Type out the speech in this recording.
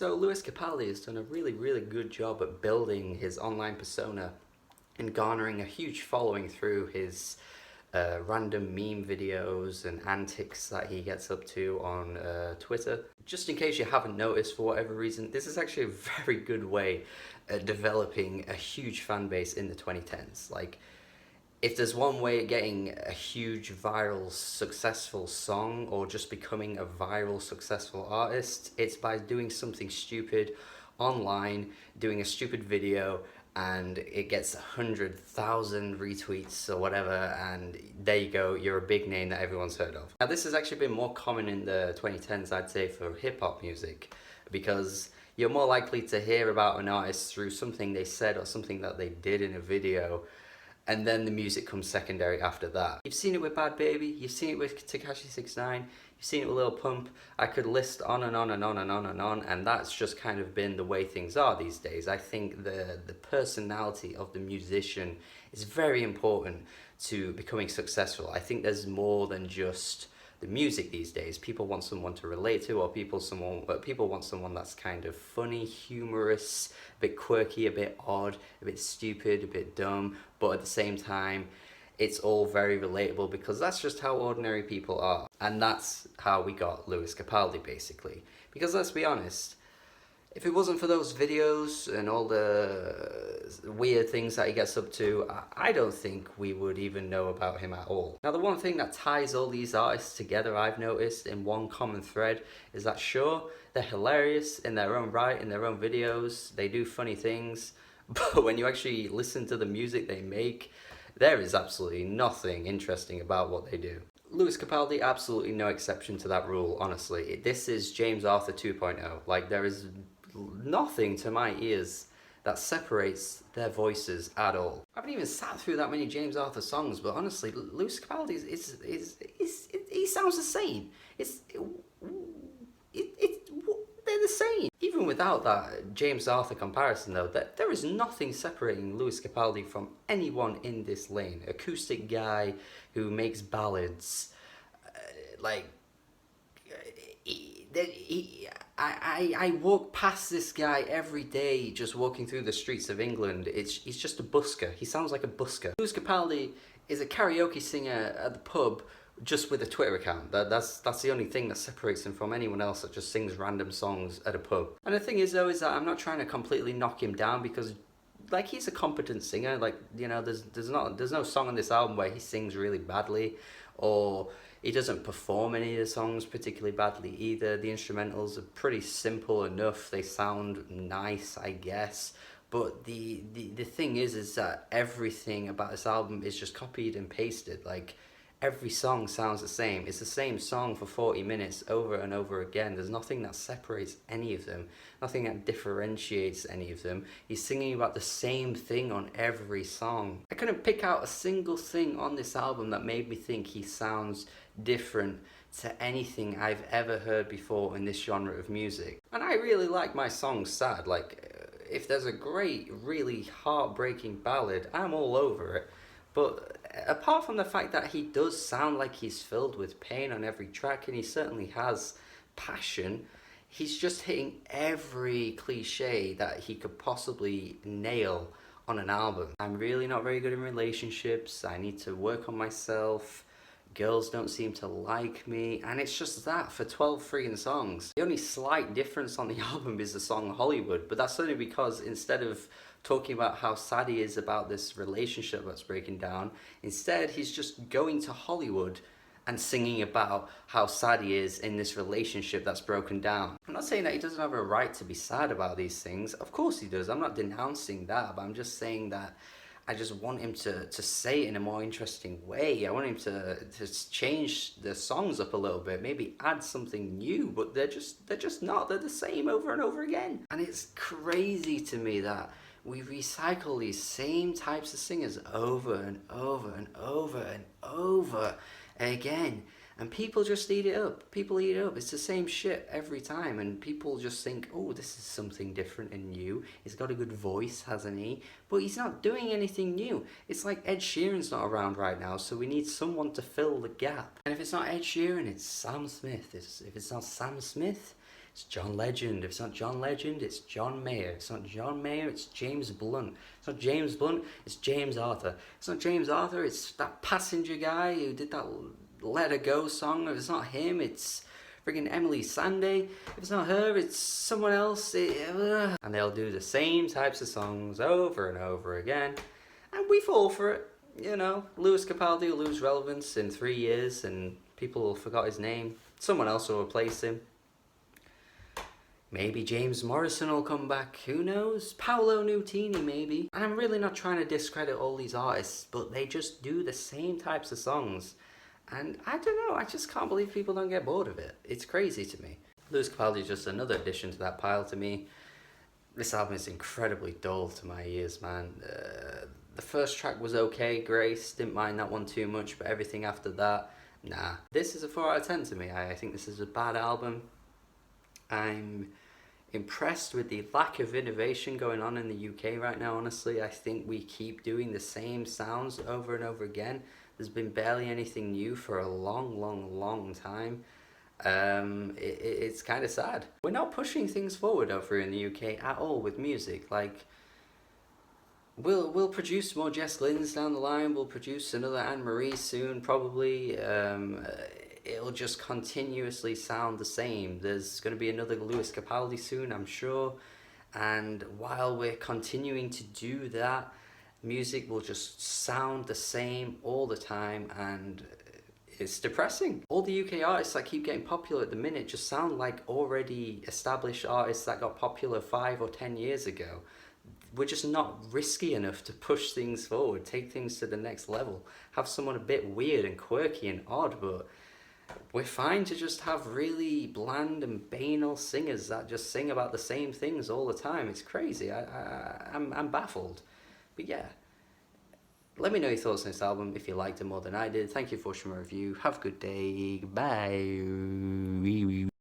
So Lewis Capaldi has done a really good job at building his online persona and garnering a huge following through his random meme videos and antics that he gets up to on Twitter. Just in case you haven't noticed for whatever reason, this is actually a very good way at developing a huge fan base in the 2010s. Like, if there's one way of getting a huge viral successful song or just becoming a viral successful artist, it's by doing something stupid online, doing a stupid video, and it gets 100,000 retweets or whatever, and there you go, you're a big name that everyone's heard of. Now this has actually been more common in the 2010s, I'd say, for hip-hop music, because you're more likely to hear about an artist through something they said or something that they did in a video, and then the music comes secondary after that. You've seen it with Bad Baby, you've seen it with Tekashi 69, you've seen it with Lil Pump. I could list on and on and on and on and on, and that's just kind of been the way things are these days. I think the personality of the musician is very important to becoming successful. I think there's more than just the music these days. People want someone to relate to, or people want someone that's kind of funny, humorous, a bit quirky, a bit odd, a bit stupid, a bit dumb, but at the same time it's all very relatable, because that's just how ordinary people are. And that's how we got Lewis Capaldi, basically. Because let's be honest, if it wasn't for those videos and all the weird things that he gets up to, I don't think we would even know about him at all. Now, the one thing that ties all these artists together, I've noticed, in one common thread, is that sure, they're hilarious in their own right, in their own videos, they do funny things, but when you actually listen to the music they make, there is absolutely nothing interesting about what they do. Lewis Capaldi, absolutely no exception to that rule, honestly. This is James Arthur 2.0. Like, there is nothing to my ears that separates their voices at all. I haven't even sat through that many James Arthur songs, but honestly, Lewis Capaldi he sounds the same. They're the same. Even without that James Arthur comparison though, there is nothing separating Lewis Capaldi from anyone in this lane. Acoustic guy who makes ballads, I walk past this guy every day, just walking through the streets of England. He's just a busker. He sounds like a busker. Lewis Capaldi is a karaoke singer at the pub, just with a Twitter account. That's the only thing that separates him from anyone else that just sings random songs at a pub. And the thing is though, is that I'm not trying to completely knock him down, because like, he's a competent singer. Like, you know, there's no song on this album where he sings really badly, or he doesn't perform any of the songs particularly badly either. The instrumentals are pretty simple enough. They sound nice, I guess. But the thing is that everything about this album is just copied and pasted. Like, every song sounds the same. It's the same song for 40 minutes over and over again. There's nothing that separates any of them, nothing that differentiates any of them. He's singing about the same thing on every song. I couldn't pick out a single thing on this album that made me think he sounds different to anything I've ever heard before in this genre of music. And I really like my song Sad. Like, if there's a great, really heartbreaking ballad, I'm all over it. But apart from the fact that he does sound like he's filled with pain on every track, and he certainly has passion, he's just hitting every cliche that he could possibly nail on an album. I'm really not very good in relationships. I need to work on myself. Girls don't seem to like me, and it's just that for 12 freaking songs. The only slight difference on the album is the song Hollywood, but that's only because instead of talking about how sad he is about this relationship that's breaking down, instead he's just going to Hollywood and singing about how sad he is in this relationship that's broken down. I'm not saying that he doesn't have a right to be sad about these things. Of course he does. I'm not denouncing that, but I'm just saying that I just want him to say it in a more interesting way. I want him to change the songs up a little bit, maybe add something new, but they're just not. They're the same over and over again. And it's crazy to me that we recycle these same types of singers over and over and over and over again. And people just eat it up. People eat it up. It's the same shit every time. And people just think, oh, this is something different and new. He's got a good voice, hasn't he? But he's not doing anything new. It's like Ed Sheeran's not around right now, so we need someone to fill the gap. And if it's not Ed Sheeran, it's Sam Smith. If it's not Sam Smith, it's John Legend. If it's not John Legend, it's John Mayer. If it's not John Mayer, it's James Blunt. It's not James Blunt, it's James Arthur. It's not James Arthur, it's that passenger guy who did that Let Her Go song. If it's not him, it's friggin' Emily Sandé. If it's not her, it's someone else. And they'll do the same types of songs over and over again. And we fall for it. You know, Lewis Capaldi will lose relevance in 3 years and people will forget his name. Someone else will replace him. Maybe James Morrison will come back, who knows? Paolo Nutini maybe. And I'm really not trying to discredit all these artists, but they just do the same types of songs. And I don't know, I just can't believe people don't get bored of it. It's crazy to me. Lewis Capaldi is just another addition to that pile to me. This album is incredibly dull to my ears, man. The first track was okay, Grace, didn't mind that one too much, but everything after that, nah. This is a 4 out of 10 to me. I think this is a bad album. I'm impressed with the lack of innovation going on in the UK right now, honestly. I think we keep doing the same sounds over and over again. There's been barely anything new for a long time. It's kind of sad. We're not pushing things forward over in the UK at all with music. Like, we'll produce more Jess Glynns down the line. We'll produce another Anne Marie soon, probably. It'll just continuously sound the same. There's going to be another Lewis Capaldi soon, I'm sure. And while we're continuing to do that, music will just sound the same all the time, and it's depressing. All the UK artists that keep getting popular at the minute just sound like already established artists that got popular 5 or 10 years ago. We're just not risky enough to push things forward, take things to the next level, have someone a bit weird and quirky and odd, but we're fine to just have really bland and banal singers that just sing about the same things all the time. It's crazy. I'm baffled. But yeah, let me know your thoughts on this album if you liked it more than I did. Thank you for watching my review. Have a good day. Bye.